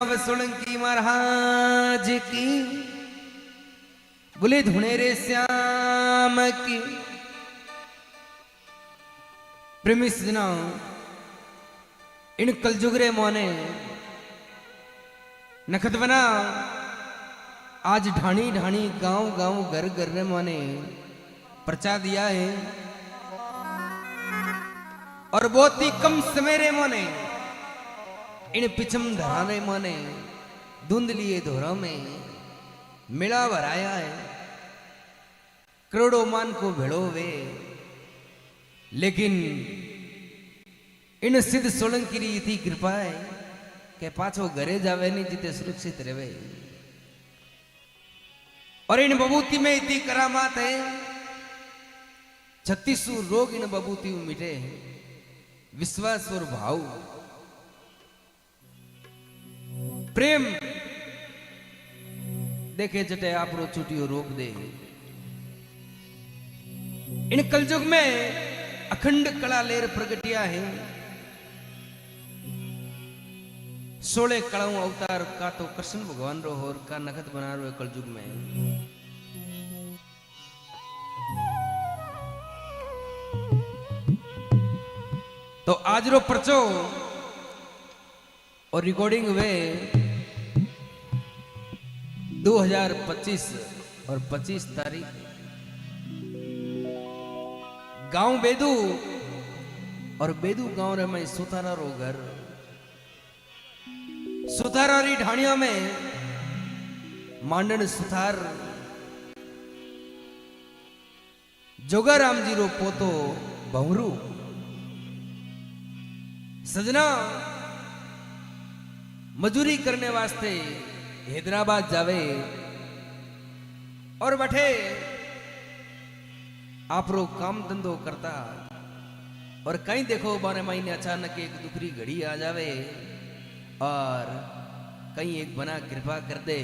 सोलंकी महाराज की बोले धुनेरे श्याम की प्रेमी सजना इन कलजुगरे मोने नखत बना आज ढाणी ढाणी गांव गांव घर घर रे मोने प्रचार दिया है और बहुत ही कम समय रे मोने इन पिछम धराने मोने धुंधलिए धोरों में मिला भराया है करोड़ों मान को भेड़ो वे लेकिन इन सिद्ध सोलंकी री इतनी कृपा है के पाछो घरे जावे नहीं जिते सुरक्षित रहे और इन बबूती में इतनी करामात है 36 रोग इन बबूती में मिटे विश्वास और भाव प्रेम देखे जटे आप रो चुटियो रोक दे इन कलयुग में अखंड कला लेर प्रगटिया है 16 कलाओं अवतार का तो कृष्ण भगवान रो और का नखत बना रो कलयुग में तो आज रो परचो और रिकॉर्डिंग हुए 2025 और 25 तारीख गांव बेदू और बेदू गांव रे में सुथारा रो घर सुथारा री ढाणियों में मांडन सुथार जोगाराम जी रो पोतो भंवरू सजना मजूरी करने वास्ते हैदराबाद जावे और बैठे आप रो काम धंधो करता और कहीं देखो बारे महीने अचानक एक दुखरी घड़ी आ जावे और कहीं एक बना कृपा कर दे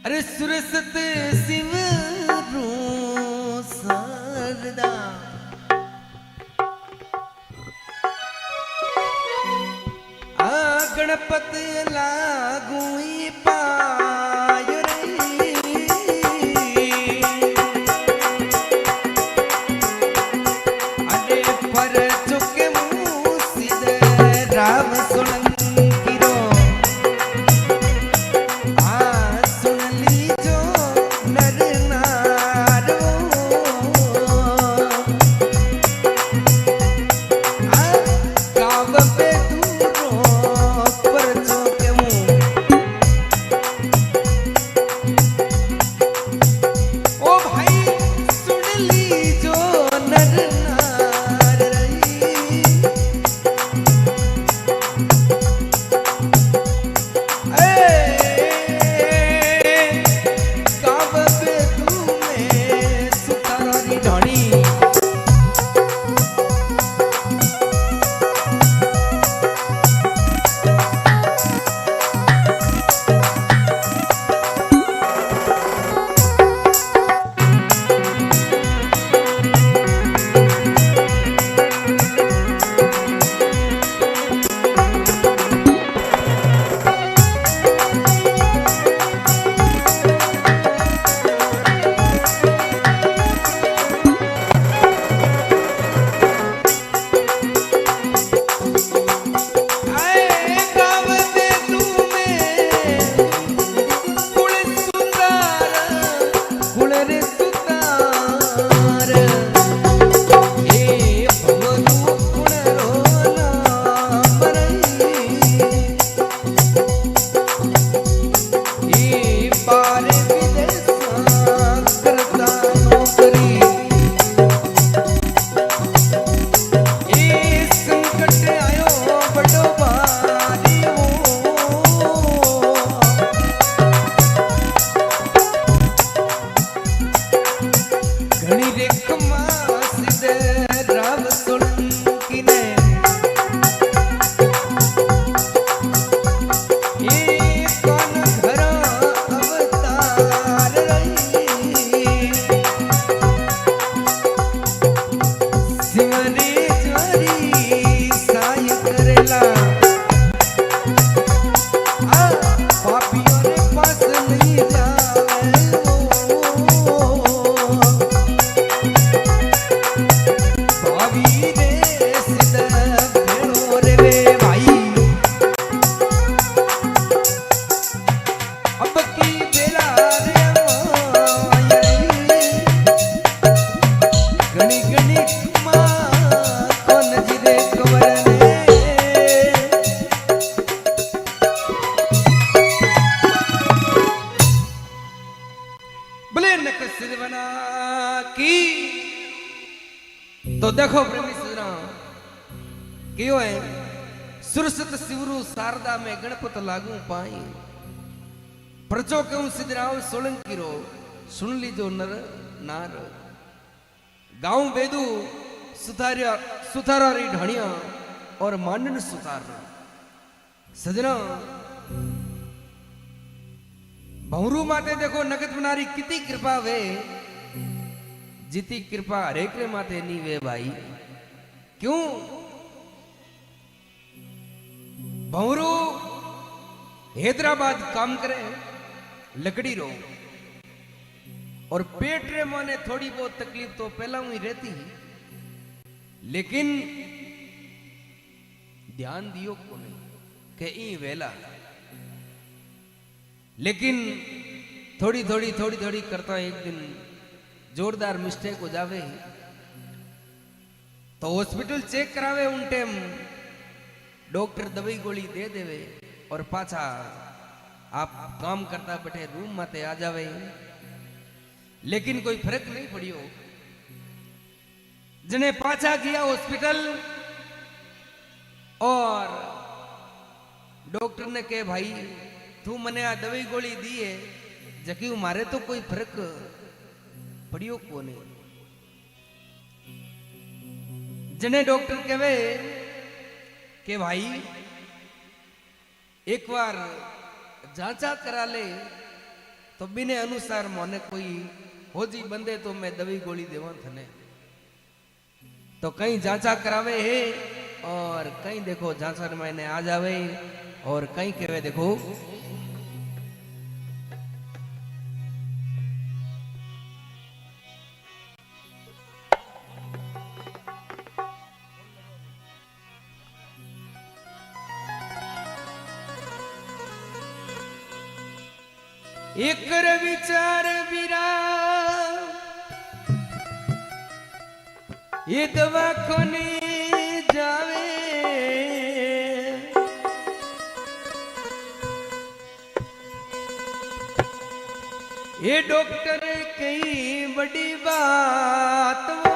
अरे सुरसत शिव रू सरदा आ गणपत लागू पाय रे दुख सिद्ध बना की। तो देखो प्रेमी सजना क्यों है सुरसत शिवरु शारदा में गणपत लागू पाई। प्रजो क्यों सिद्धराव सोलंकी रो सुन लीजो नर नार। गाँव बेदू सुथारा री ढाणिया और मांडन सुथार। सजना भौरू माते देखो नगद बनारी कितनी कृपा वे जीती कृपा हरेक रे माते नी वे भाई। क्यों भौरू हैदराबाद काम करे लकड़ी रो और पेट रे माने थोड़ी बहुत तकलीफ तो पहला ही रहती, लेकिन ध्यान दियो को नहीं के ई वेला, लेकिन थोड़ी थोड़ी करता एक दिन जोरदार मिस्टेक हो जावे तो हॉस्पिटल चेक करावे। उन टाइम डॉक्टर दवाई गोली दे देवे और पाछा आप काम करता बैठे रूम माते आ जावे, लेकिन कोई फर्क नहीं पड़ियो। जने पाछा गया हॉस्पिटल और डॉक्टर ने कहे भाई तू मने आ दवाई गोली दी है जकी मारे तो कोई फर्क पड़ियो कोने। जने डॉक्टर कहे कि भाई एक बार जांचा करा ले तो बिने अनुसार मोने कोई हो जी बंदे तो मैं दवाई गोली देवा थने। तो कहीं जांचा करावे है और कहीं देखो जांचा मैंने आ जावे और कहीं कहे देखो एक विचार बीरा ये दवा खोने जावे। ये डॉक्टर कई बड़ी बात वो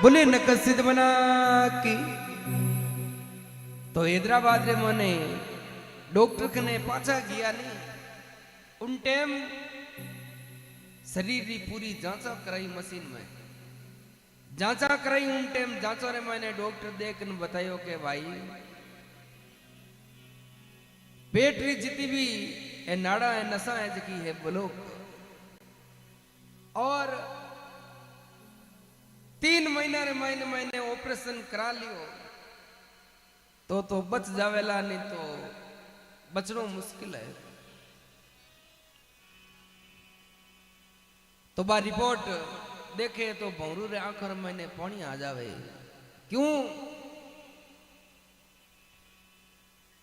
बोले नकसिद बना की तो हैदराबाद रे मने डॉक्टर कने पाछा गया नहीं उन टाइम शरीर की पूरी जांचा कराई मशीन में जांचा कराई उन टाइम जांचो रे मैंने डॉक्टर देख न बतायो के भाई पेट री जितनी भी ए नाड़ा है नसा है जकी है ब्लॉक और 3 महीना रे महीने ऑपरेशन करा लियो तो बच जावेला नहीं तो बचना मुश्किल है। तो बा रिपोर्ट देखे तो भौरू रे आखिर महीने पानी आ जावे क्यों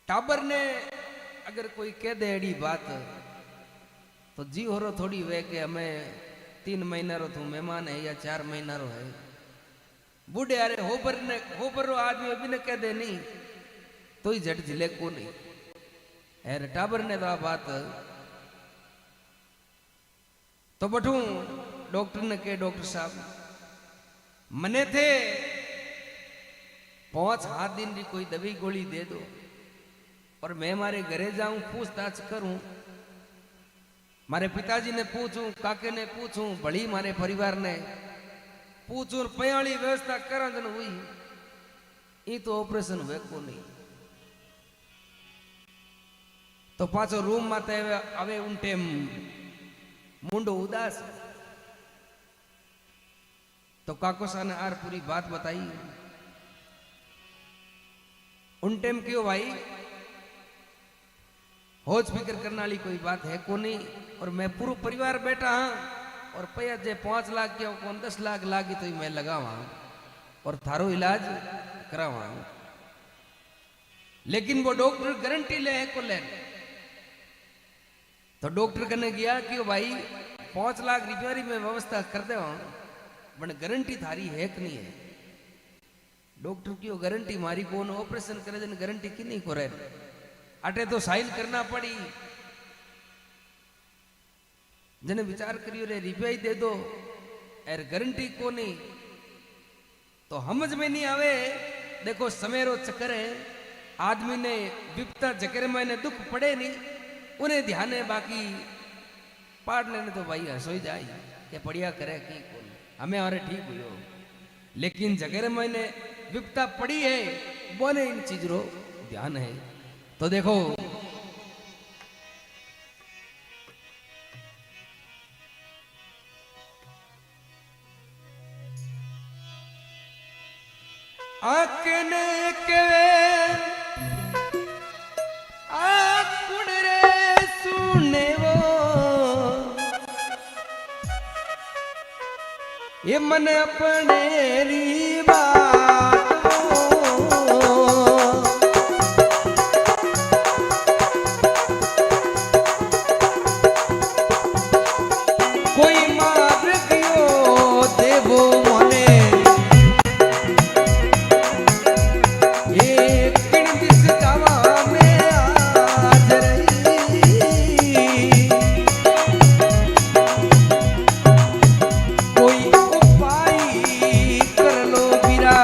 टाबर ने अगर कोई कह दे एड़ी बात तो जी हो रो थोड़ी वे के हमें 3 महीना रो तू मेहमान है या 4 महीना रो है बूढ़े अरे हो पर रो आदमी अभी ने कह दे नहीं तो ही झट झिले को नहीं अरे टाबर ने तो आ बात तो बठू डॉक्टर ने के डॉक्टर साहब मने थे 5-7 दिन की कोई दवाई गोली दे दो और मैं मारे घरे जाऊं पूछताछ करूं मारे पिताजी ने पूछूं काके ने पूछूं भली मारे परिवार ने पूछूं पयाली व्यवस्था करा जन हुई ये तो ऑपरेशन हुए को नहीं तो पाछो रूम माते आवे उन टाइम मुंडो उदास तो काकोसा ने आर पूरी बात बताई उन टाइम क्यों भाई होज फिक्र करने वाली कोई बात है को नहीं और मैं पूरा परिवार बैठा हाँ और पैया जे 5 लाख के कौन 10 लाख लागी तो मैं लगावा और थारो इलाज करावा लेकिन वो डॉक्टर गारंटी ले है को ले तो डॉक्टर कने गया कि भाई 5 लाख रुपया में व्यवस्था कर दे बट गारंटी थारी है कि नहीं है डॉक्टर की गारंटी मारी कौन ऑपरेशन करे जन गारंटी की नहीं करे अटे तो साइन करना पड़ी जने विचार करियो रे रुपया ही दे दो एर गारंटी को नहीं तो समझ में नहीं आवे देखो समय रो चक्कर है आदमी ने विपता जकर में दुख पड़े नहीं उन्हें ध्यान है बाकी पाड़ लेने तो भाई हंसो ही जाए क्या बढ़िया करे की कौन हमें और ठीक हुई लेकिन जगह मैंने विपता पड़ी है बोले इन चीज रो ध्यान है तो देखो आकने के आकुड़ रे सुने वो ये मन अपने री बात कोई मार दियो देवो मने ये किन दिस गावा में आज रही कोई उपाय कर लो बिरा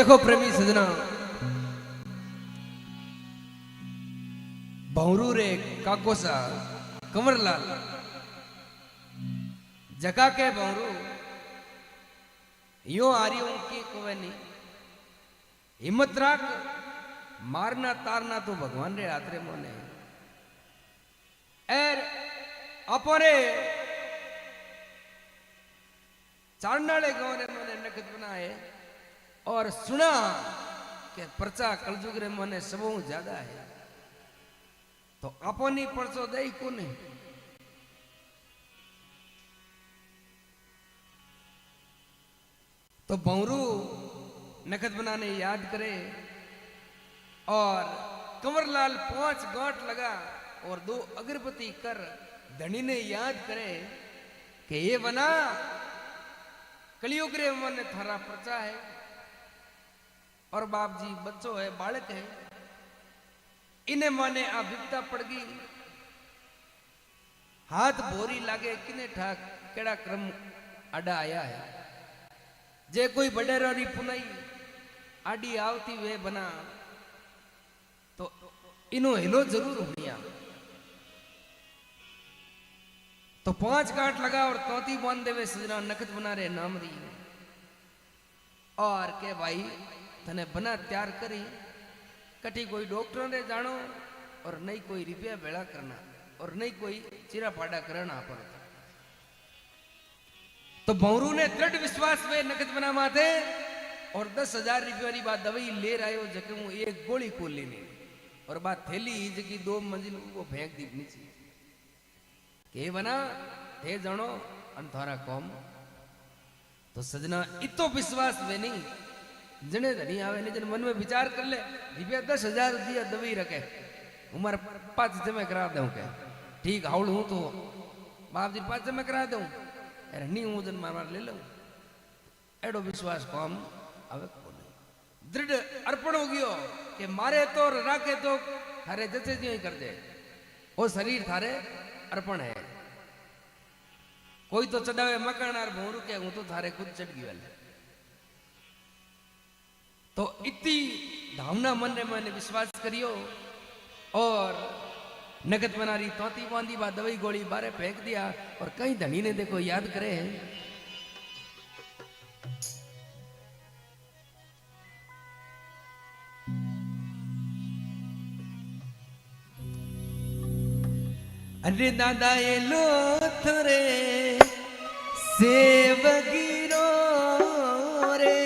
देखो प्रेमी सजना, भौरू रे काकोसा कंवरलाल जगा के भौरू यो आ रही हूं की कोवे नहीं हिम्मत राख, मारना तारना तो भगवान रे हाथ रे मोने एर अपोरे चारनाले गांव रे मोने नखत बनाए और सुना के परचा कलजुग रे मोने सबों ज्यादा है तो अपनी परचो दे कोने तो भौरू नखत बनाने याद करे और कंवरलाल 5 गांठ लगा और 2 अगरबत्ती कर धनी ने याद करे कि ये बना कलियुग रे मन थारा परचा है और बाप जी बच्चों है बालक है इन्हें माने आ विपदा पड़ गई हाथ बोरी लागे किने ठाक केड़ा क्रम आडा आया है जे कोई बडेरारी पुनाई आडी आवती वे बना तो इनो हिलो जरूर होनिया तो 5 गांठ लगा और तौती बांध देवे सजना नखत बना रे नाम दी और के भाई तने बना तैयार करी कटी कोई डॉक्टर ने जानो और नहीं कोई रुपया बेड़ा करना और नहीं कोई चिरा पाड़ा करना पर तो भौरू ने दृढ़ विश्वास में नगद बना माथे और 10,000 रुपये की बात दवाई ले आयो जके हूं एक गोली को लेने और बात थैली जकी 2 मंजिल को फेंक दी नीचे के बना थे जानो अंधारा कौम तो सजना इतो विश्वास में नहीं जने धनी आवे ने जन मन में विचार कर ले रुपया 10,000 दिया दवाई रखे उमर 5 जमा करा दूं के ठीक हाउल हूं तो बाप जी 5 जमा करा दूं अरे नहीं हूं जन मार ले लो एडो विश्वास कौम आवे कोने दृढ़ अर्पण हो गयो कि मारे तो राखे तो थारे जैसे जी कर दे वो शरीर थारे अर्पण है कोई तो चढ़ावे मकान और भौरू के हूं तो थारे खुद चढ़ गयो तो इतनी धामना मन रे मैंने विश्वास करियो और नगद बना रही तौती बांधी बा दवाई गोली बारे फेंक दिया और कहीं धनी ने देखो याद करे अरे दादा ये लो थोरे सेवगिरो रे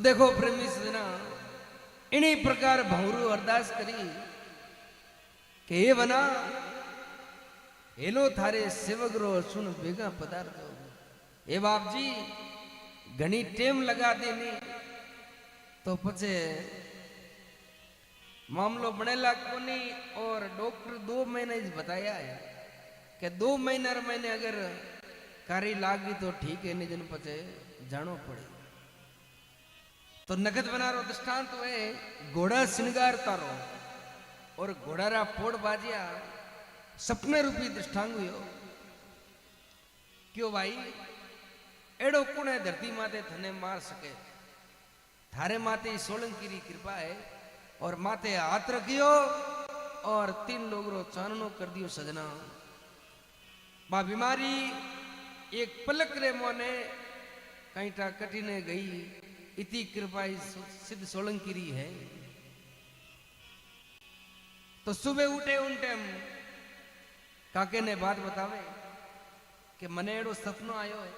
देखो प्रेमी सजना इन्हीं प्रकार भंवरू अरदास करी कि हे वना हेलो थारे सेवगरो सुन बेगा पदार्थो। हे बाप जी घनी टेम लगा देनी तो पचे मामलो बनेला कोनी। और डॉक्टर 2 महीने बताया है कि 2 महीने अगर कारी लागी तो ठीक है, नहीं जन पचे जानो पड़े। तो नगद बना रो दृष्टांत तो है घोड़ा श्रृंगार तारो और घोड़ारा पोड़ बाजिया सपने रूपी दृष्टांग हुयो। क्यों भाई एड़ो कुण है धरती माते थने मार सके। थारे माते सोलंकी री कृपा है और माते हाथ रखियो और 3 लोग रो चाननो कर दियो सजना। बा बीमारी एक पलक रे मोने कहीं टा कठिने गई। इतनी कृपा सिद्ध सोलंकी री है। तो सुबह उठे उन टाइम काके ने बात बतावे कि मने एड़ो सपनो आयो है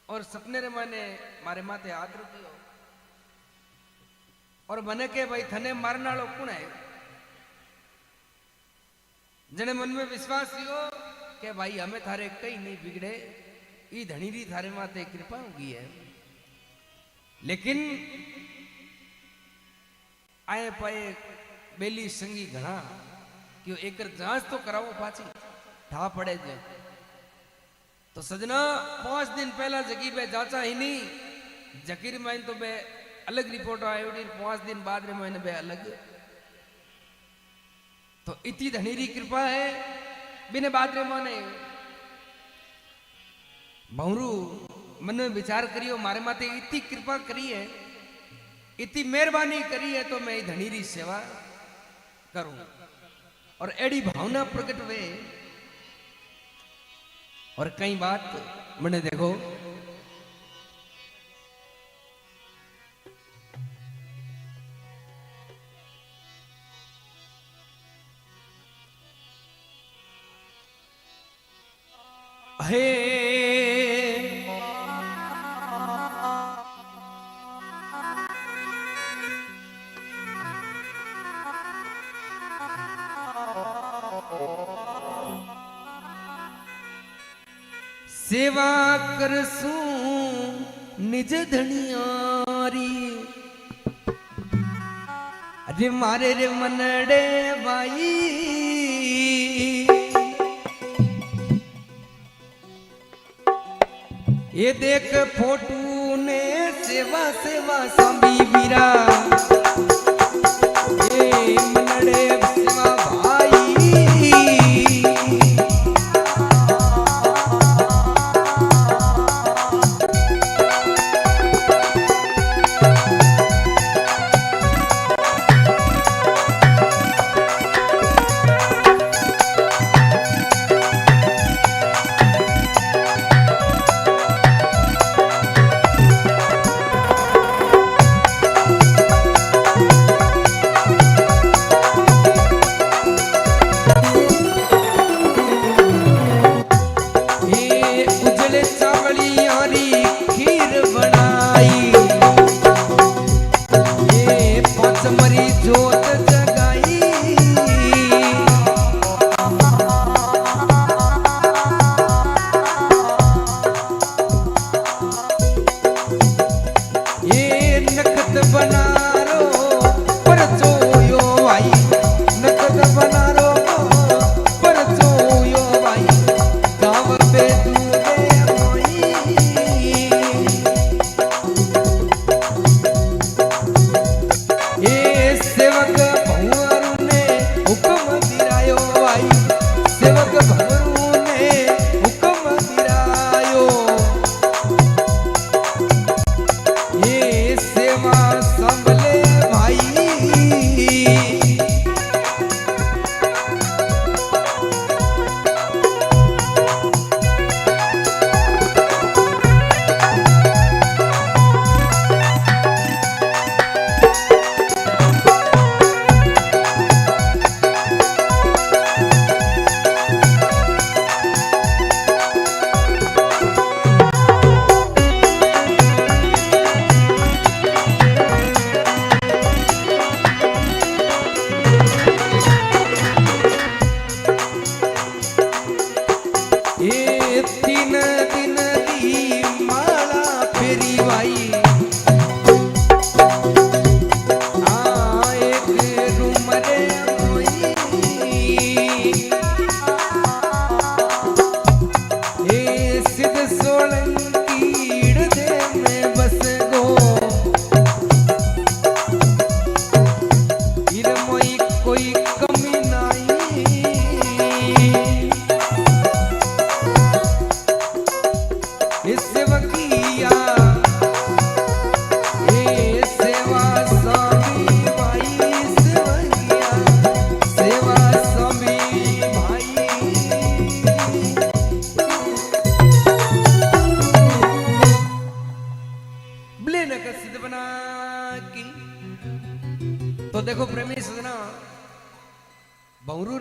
और सपने रे मैंने मारे माथे हाथ रखियो और मने के भाई थने मारने वालो कौन है। जने मन में विश्वास रियो कि भाई हमें थारे कहीं नहीं बिगड़े, ई धनी री थारे माथे कृपा होगी है। लेकिन आए पाए बेली संगी घना क्यों एक जांच तो कराओ पाची ठा पड़े जे। तो सजना 5 दिन पहला जगी बे जांचा ही नहीं जकीर में तो बे अलग रिपोर्ट आयो 5 दिन बाद रे मैंने बे अलग। तो इतनी धनीरी कृपा है बिने बाद रे मोने भंवरू मन में विचार करियो मारे माते इतनी कृपा करी है, इतनी मेहरबानी करी है तो मैं धनीरी सेवा करूं। और एडी भावना प्रकट वे और कई बात मैंने देखो हे सेवा करसू निज धनियारी। अरे मारे रे मनड़े भाई ये देख फोटू ने सेवा सेवा सांभी बीरा ये मनड़े सेवा भाई।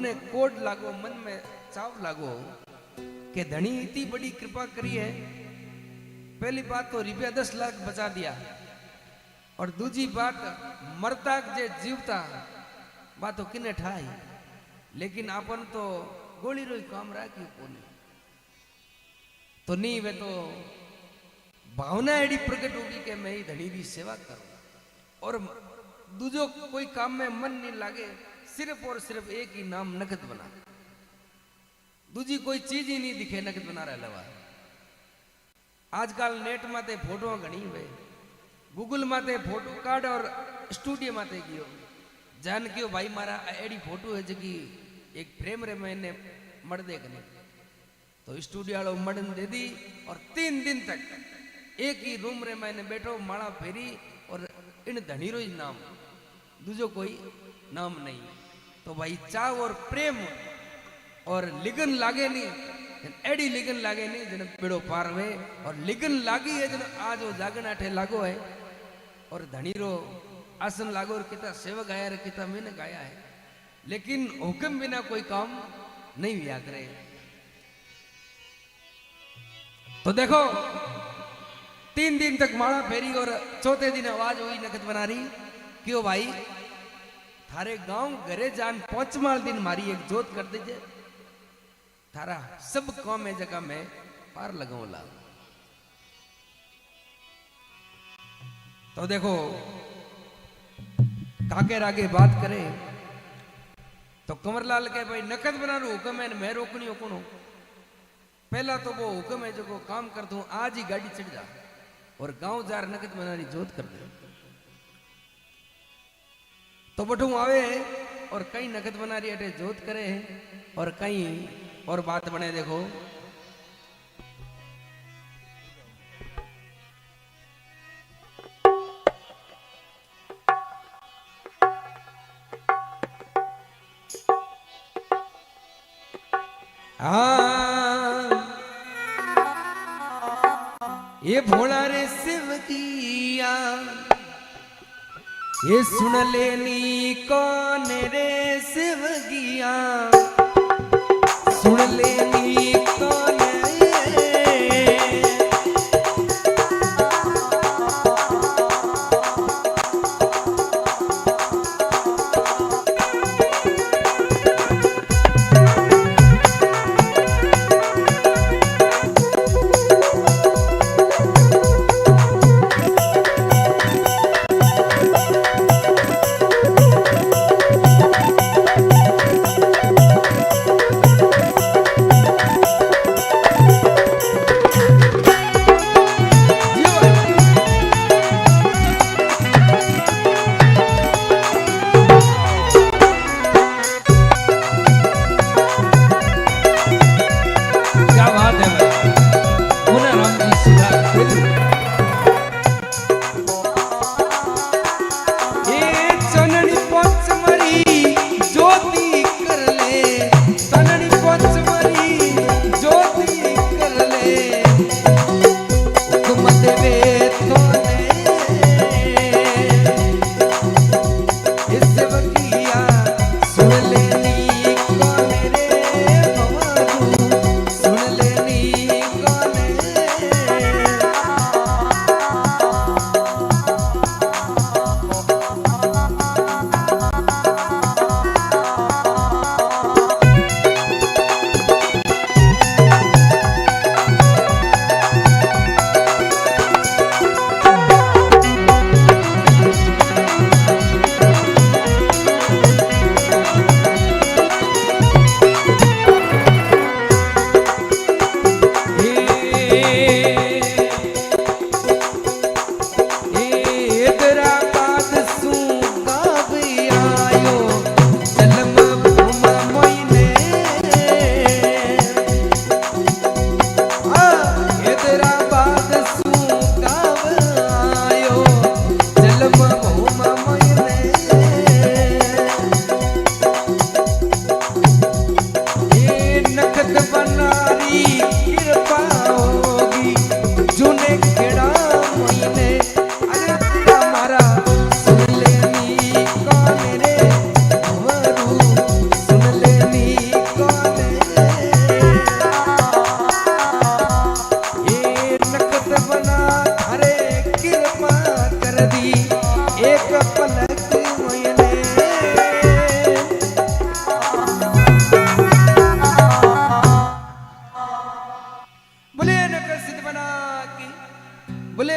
મને कोड लागो, मन में चाव लागो कि धनी इतनी बड़ी कृपा करी है। पहली बात तो रुपया 10 लाख बचा दिया, और दूसरी बात मरता जे जीवता बात तो किने ठाई, लेकिन अपन तो गोली रोई काम राखी कोने। तो नहीं वे तो भावना एडी प्रकट होगी कि मैं ही धनी की सेवा करूं, और दूजो कोई काम में मन नहीं लागे, सिर्फ और सिर्फ एक ही नाम नगद बना, दूजी कोई चीज ही नहीं दिखे नगद बना रहा लवा। आजकल नेट माते फोटो घनी वे, गूगल माते फोटो काढ और स्टूडियो माते गयो जान क्यों भाई मारा एडी फोटो है जगी एक फ्रेम रे मैंने मर दे कने, तो स्टूडियो वालों मड़न दे दी, और 3 दिन तक एक ही रूम रे मैंने बैठो माला फेरी, और इन धनीरो ही नाम, दूजो कोई नाम नहीं। तो भाई चाव और प्रेम और लिगन लागे नहीं, एडी लिगन लागे नहीं जन पेड़ो पार वे, और लिगन लागी है जन आज वो जागन आठे लागो है, और धनीरो आसन लागो, और कितना सेवक आया रे कितना मैंने गाया है, लेकिन हुक्म बिना कोई काम नहीं हुआ करे। तो देखो 3 दिन तक माला फेरी, और चौथे दिन आवाज हुई नकद बना रही, क्यों भाई थारे गांव घरे जान 5वां दिन मारी एक जोत कर दीजिए, थारा सब काम में जगह में पार लगाऊंगा। तो देखो काके रागे बात करे तो कंवरलाल के भाई नकद बना रू हुक्म है, मैं रोकनी हो कौन। पहला तो वो हुक्म है जो को काम कर दूं, आज ही गाड़ी चढ़ जा और गांव जार नकद बनानी जोत कर दे। तो बठू आवे और कई नकद बना रही अटे जोत करे, और कई और बात बने। देखो ये भोला रे शिव किया, ये सुन लेनी कौन रे शिव किया, सुन लेनी कौन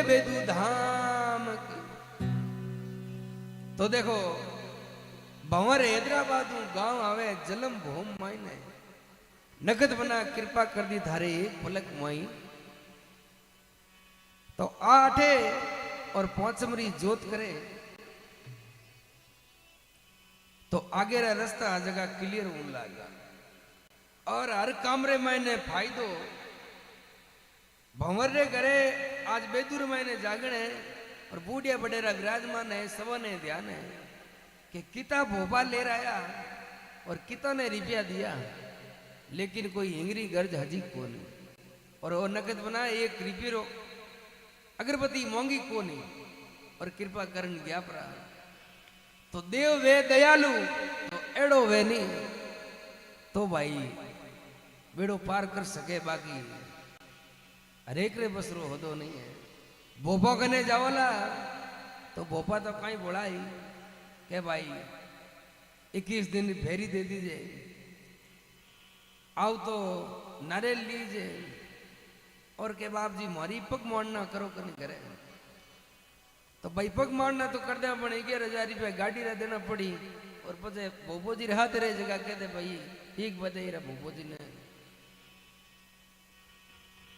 बेदू धाम की। तो देखो भंवर हैदराबाद गांव आवे जलम भूम मायने नगद बना कृपा कर दी थारे एक पलक माई। तो आठे और पांचमरी जोत करे तो आगे रा रास्ता आ जगह क्लियर होने लगा और हर कामरे मायने फायदो भंवर रे करे आज बेदूर मायने जागणे और बूढ़िया बडेरा विराजमान है सबने ध्यान है कि किता भोपाल ले आया और किता ने रुपया दिया लेकिन कोई हिंगरी गर्ज हजी को नहीं और वो नगद बना एक रुपये अगरबत्ती मोंगी को नहीं और कृपा करन गया परा। तो देव वे दयालु तो एड़ो वे नहीं तो भाई बेड़ो पार कर सके बाकी हरेक रे बसरो होदो नहीं है। भोपा कने जावला तो भोपा तो कहीं बोलाई के भाई 21 दिन फेरी दे दीजिए आओ तो नारियल लीजिए और के बाप जी मारी पग मोड़ना करो कि नहीं करे। तो भाई पग मोड़ना तो कर दे 11,000 रुपया गाड़ी रा देना पड़ी और पचे भोपो जी रहा तेरे जगह कहते भाई ठीक बताइए रहा भोपो जी ने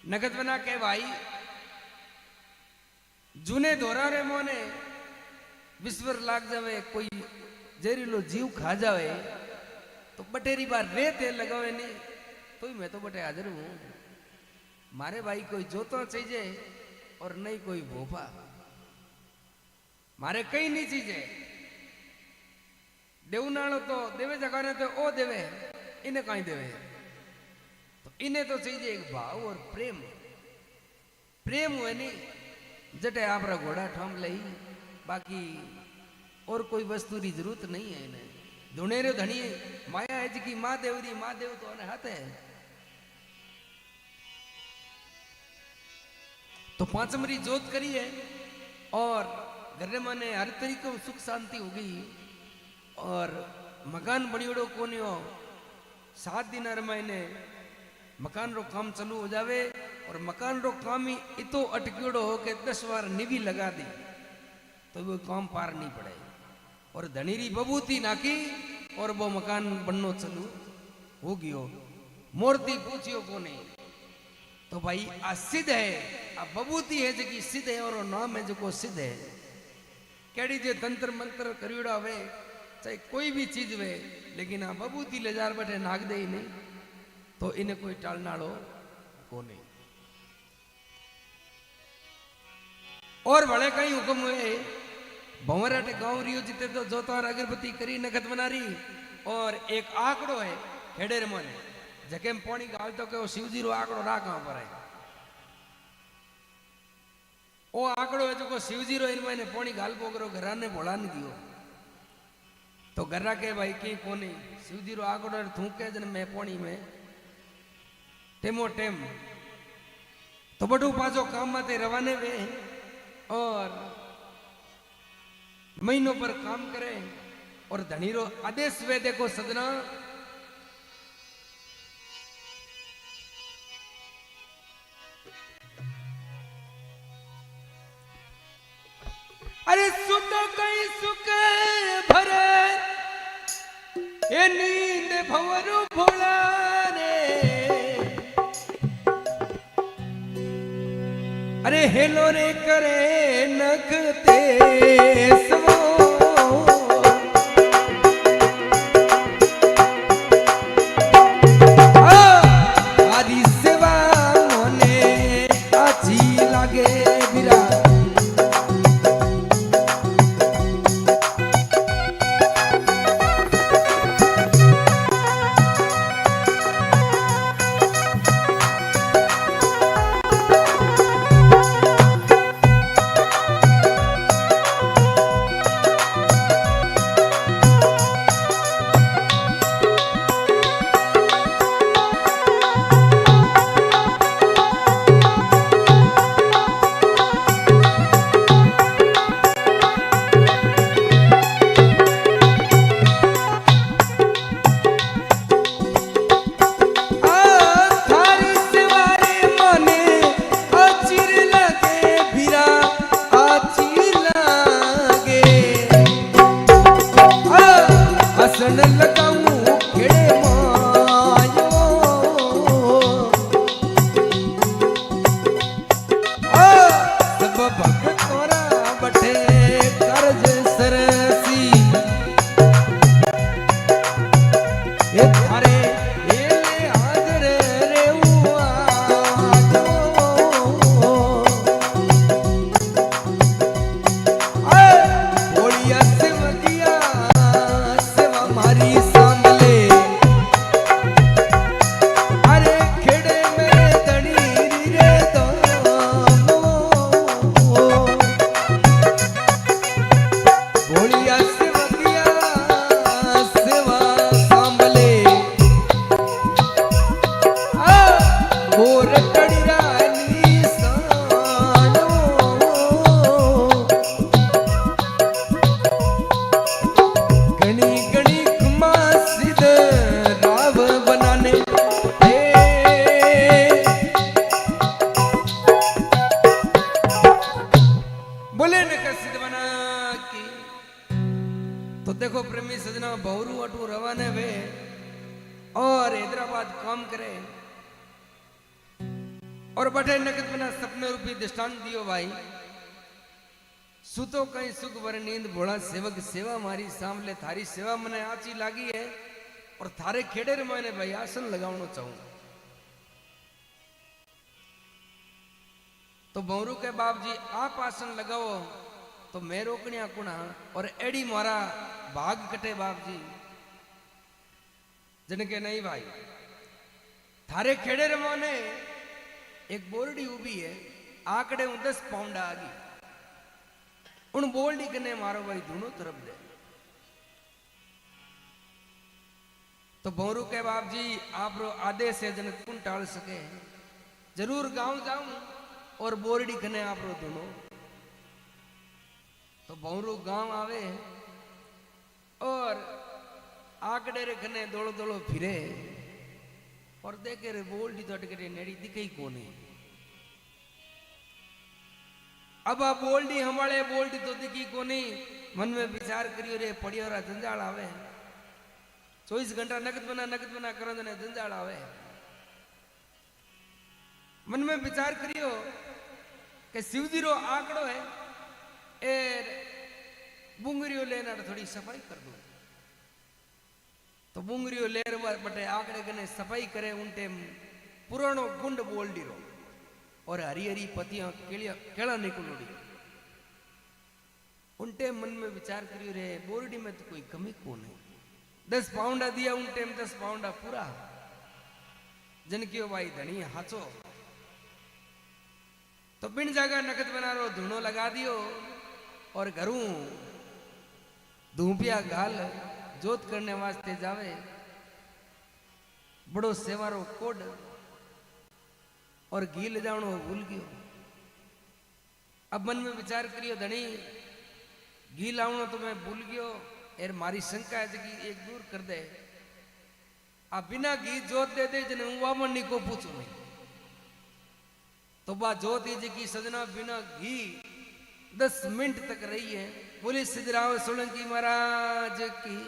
नगद बना के भाई जूने धोरा रे मोने विश्वर लाग जावे कोई जहरीलो जीव खा जावे तो बटेरी बार रेत लगावे नहीं तो मैं तो बटे हाजिर हूं मारे भाई कोई जोतो चाहिए और नहीं कोई भोपा मारे कई नहीं चीजें देवनालो तो देवे जगह तो ओ देवे इन्हें कहीं देवे तो इन्हें तो चाहिए एक भाव और प्रेम प्रेम हुए नहीं जटे आप घोड़ा ठम लई बाकी और कोई वस्तु की जरूरत नहीं है इन्हें धुनेरे धनी माया है जी की माँ देवरी माँ देव तो हाथ है। तो पांचमरी जोत करी है और घर माने हर तरीके सुख शांति हो गई और मकान बड़ियोड़ो कोनी हो 7 दिन महीने मकान रो काम चालू हो जावे और मकान रो काम ही इतो अटक्योड़ो हो के 10 बार निवी लगा दी तो वो काम पार नहीं पड़े और धनीरी बबूती नाकी और वो मकान बननो चालू हो गयो। मूर्ति पूछियो को नहीं तो भाई आ सिद्ध है आ बबूती है जकी सिद्ध है और नाम है जो सिद्ध है केड़ी जे तंत्र मंत्र करियोड़ा वे चाहे कोई भी चीज वे लेकिन आ बबूती ले जार बैठे नाग दे ही नहीं तो इन्हें कोई टालनाड़ो को नहीं। और बड़े कई हुक्म हुए भंवराटे गांव रियो जीते तो जोतार अगरबत्ती करी नगद बना रही और एक आंकड़ो है हेडेर मोने जके में पानी गाल तो के शिवजी रो आंकड़ो रा कहां पर है ओ आंकड़ो है जो शिवजी रो इन मैंने पानी गाल पोगरो घरा ने बोला नहीं दियो तो घरा के भाई की कोनी शिवजी रो आंकड़ो थूके जन मैं पानी में टेमो टेम तो बटू पाजो काम माते रवाने वे और महीनों पर काम करे और धनीरो आदेश वे देखो सजना अरे सुत कई सुख भरे ये नींद भंवरू भोला रे अरे हेलो रे करे नखते सवो आदि सेवा मोने आची लागे बिरा और कड़ियाली सानो गणी गणी कुमा सिद राव बनाने बोले न सिद्ध बना की। तो देखो प्रेमी सजना बहुरू अटू रवाने वे और हैदराबाद काम करे और बटे नगद बना सपने रूपी दृष्टांत दियो भाई। सुतो कहीं सुख वर नींद भोला सेवक सेवा मारी सामले थारी सेवा मने आची लागी है और थारे खेड़े रे मैंने भाई आसन लगावनो चाहूं। तो बहुरू के बाप जी आप आसन लगाओ तो मैं रोकनिया कुणा और एड़ी मारा भाग कटे बाप जी। जिनके नहीं भाई थारे खेड़े रे मोने एक बोरडी उभी है आकड़े 10 पाउंड आ गई उन बोरडी कने मारो भाई दोनों तरफ दे। तो बहुरू के बाप जी आप रो आदेश है जन कुन टाल सके जरूर गांव जाऊं और बोरडी कने आप रो दोनों। तो बहुरू गांव आवे और आकड़े रे कने दौड़ो दौड़ो फिरे और देखे रे बोल्डी तो अटके नेड़ी दिखे ही कोने। अब आ बोल्डी हमारे बोल्डी तो दिखी कोनी मन में विचार करियो रे पड़ियो रा जंजाल आवे 24 घंटा नगद बना करो ने जंजाल आवे। मन में विचार करियो के शिवजी रो आंकड़ो है ए बुंगरियो लेना थोड़ी सफाई कर दो। तो बुंगरियो लेर बटे आंकड़े कने सफाई करे उनटे पुरानो गुंड बोल्डी रो और हरी हरी पतियां केड़ा निकलोड़ी। उनटे मन में विचार करियो रे बोरडी में तो कोई कमी कौन है 10 पाउंडा दिया उनटे 10 पाउंडा पूरा जनकियो भाई धनी हाचो। तो बिन जगह नकद बना रो धुनो लगा दियो और घरू धूपिया गाल जोत करने वास्ते जावे बड़ो सेवारो कोड और घी ले जानो भूल गयो। अब मन में विचार करियो धनी घी लावनो तो मैं भूल गयो एर मारी शंका है कि एक दूर कर दे। अब बिना घी जोत दे दे जने वामन को पूछो नहीं। तो बा जोत ही की सजना बिना घी 10 मिनट तक रही है। बोली सिद्धराव सोलंकी महाराज की।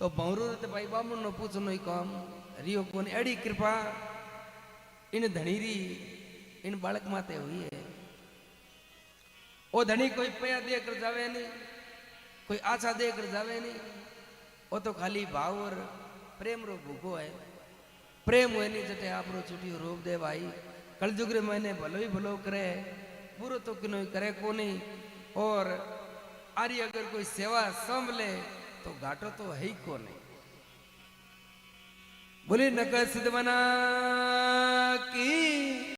तो बहुरू तो भाई बामन नो पूछो नहीं काम रियो कोन एड़ी कृपा इन धनीरी इन बालक माते हुई है। ओ धनी कोई पया दे कर जावे नहीं कोई आशा दे कर जावे नहीं वो तो खाली भाव और प्रेम रो भूखो है। प्रेम हुए नहीं जटे आप रो छुट्टी रोक दे भाई कलजुग रे मैंने भलो ही भलो करे बुरो तो किनो करे को नहीं। और आरी अगर कोई सेवा संभले तो घाटो तो है ही को नहीं। बोले नक सिद्ध बना की।